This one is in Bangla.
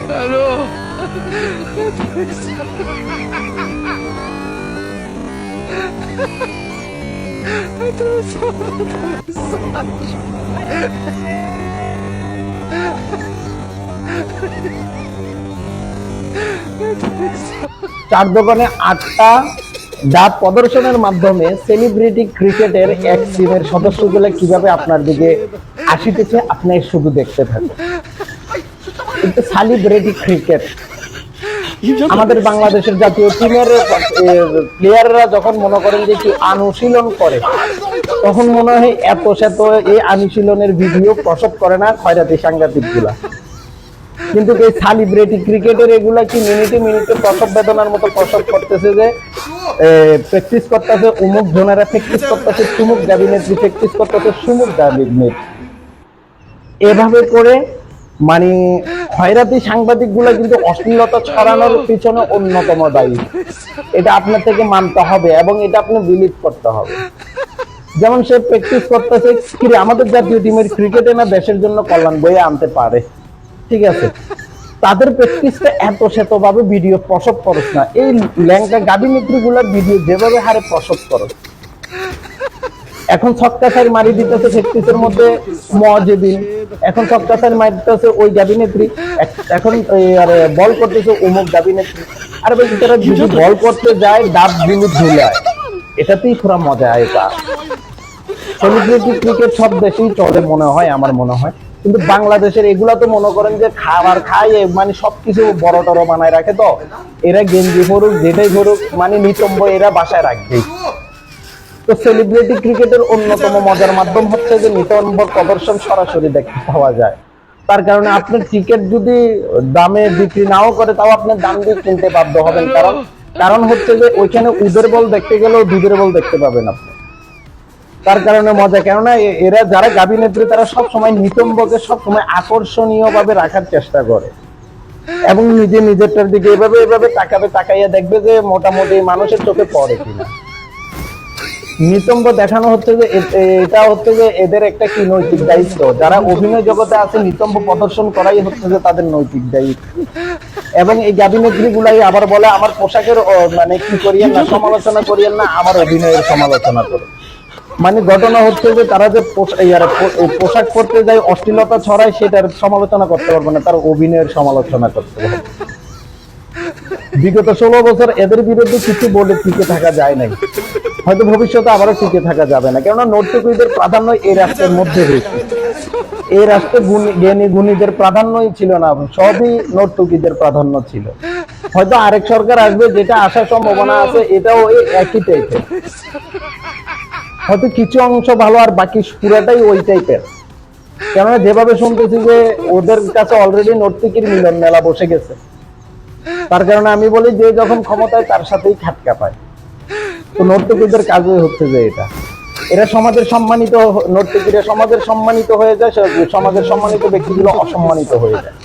হ্যালো, চার দোকানে 8টা ডাব প্রদর্শনের মাধ্যমে সেলিব্রিটি ক্রিকেটের এক টিমের সদস্যগুলো কিভাবে আপনার দিকে আসিতেছে আপনি শুধু দেখতে থাকুন। কিন্তু সেলিব্রিটি ক্রিকেট আমাদের বাংলাদেশের জাতীয় টিমের প্লেয়াররা যখন মনে করেন যে কি অনুশীলন করে, তখন মনে হয় এত শত এই অনুশীলনের ভিডিও প্রসব করে না খয়রাতি সাংঘাতিক গুলা। কিন্তু এই সেলিব্রিটি ক্রিকেটের এগুলা কি মিনিটে মিনিটে প্রসব বেদনার মতো প্রসব করতেছে, যে প্র্যাকটিস করতেছে উমুক জনেরা, প্র্যাকটিস করতেছে সুমুক ক্যাবিনেট্রি, প্র্যাকটিস করতেছে সুমুক ক্যাবিনেট, এভাবে করে মানে খয়রাতি সাংবাদিক গুলা কিন্তু অশ্লীলতা ছড়ানোর পিছনে অন্যতম দায়ী। এটা আপনার থেকে মানতে হবে এবং এটা আপনি বিলিভ করতে হবে। যেমন সে প্র্যাকটিস করতেছে কি আমাদের জাতীয় টিমের ক্রিকেটে না দেশের জন্য কল্যাণ বয়ে আনতে পারে, ঠিক আছে, তাদের প্র্যাকটিসটা এত শত ভাবে ভিডিও প্রসব করস না। এই ল্যাংকা গাবিনেত্রী গুলার ভিডিও যেভাবে হারে প্রসব করস, এখন ছক্কা সাইড মারি দিতেছে প্র্যাকটিসের মধ্যে মজেবিন, এখন ছক্কা সাইড মারিতেছে ওই গাবিনেত্রী, এখন বল করতেছে অমুক গাবিনেত্রী। আর ভাই তারা যদি বল করতে যায় ডাব গুলো ঝুলায়, এটাতেই পুরো মজা হয়। এটা সেলিব্রিটি ক্রিকেট সব দেশেই চলে মনে হয়, আমার মনে হয়, কিন্তু বাংলাদেশের এগুলা তো মনে করেন যে খাবার খায় মানে সবকিছু বড় টড় বানায় রাখে। তো এরা গেঞ্জি পড়ুক যেটাই পড়ুক মানে নিতম্ব এরা বাসায় রাখবেই। তো সেলিব্রিটি ক্রিকেটের অন্যতম মজার মাধ্যম হচ্ছে যে নিতম্ব প্রদর্শন সরাসরি দেখতে পাওয়া যায়। তার কারণে আপনার টিকিট যদি দামে বিক্রি নাও করে, তাও আপনার দাম দিয়ে কিনতে বাধ্য হবেন। কারণ হচ্ছে যে ওইখানে উদের বল দেখতে গেলেও দুধের বল দেখতে পাবেন আপনি। তার কারণে মজা, কেননা এরা যারা গাবিনেত্রী তারা সবসময় নিতম্বকে সবসময় আকর্ষণীয় ভাবে রাখার চেষ্টা করে এবং নিজেরটার দিকে এভাবে এভাবে তাকাইয়া দেখবে যে মোটামুটি মানুষের চোখে পড়ে কিনা। নিতম্ব দেখানো হচ্ছে যে এটা হচ্ছে যে এদের একটা কি নৈতিক দায়িত্ব। যারা অভিনয় জগতে আছে নিতম্ব প্রদর্শন করাই হচ্ছে যে তাদের নৈতিক দায়িত্ব। এবং এই গাবিনেত্রী গুলাই আবার বলে আমার পোশাকের মানে কি করিয়েন না, সমালোচনা করিয়েন না, আমার অভিনয়ের সমালোচনা করে। মানে ঘটনা হচ্ছে যে তারা যে পোশাক পরতে যায় অশ্লীলতা ছড়ায়, সেটার সমালোচনা করতে পারবে না, তার অভিনয়ের সমালোচনা করতে হবে। বিগত 16 বছর এদের বিরুদ্ধে কিছু বলে টিকে থাকা যায় নাই, হয়তো ভবিষ্যতে আবারও টিকে থাকা যাবে না, কেননা নর্তকীদের প্রাধান্য এই রাষ্ট্রের মধ্যে রয়েছে। এই রাষ্ট্রে জ্ঞানী গুণীদের প্রাধান্যই ছিল না, সবই নর্তকীদের প্রাধান্য ছিল। হয়তো আরেক সরকার আসবে যেটা আসার সম্ভাবনা আছে, এটাও একই টাইপের, হয়তো কিছু অংশ ভালো আর বাকি পুরাটাই ওই টাইপের। কেননা যেভাবে শুনতেছি যে ওদের কাছে অলরেডি নর্তকীর মিলন মেলা বসে গেছে। তার কারণে আমি বলি যে যখন ক্ষমতায় তার সাথেই খাটকা পায়। তো নর্তকীদের কাজই হচ্ছে যে এটা, এরা সমাজের সম্মানিত, নর্তকীরা সমাজের সম্মানিত হয়ে যায়, সমাজের সম্মানিত ব্যক্তিগুলো অসম্মানিত হয়ে যায়।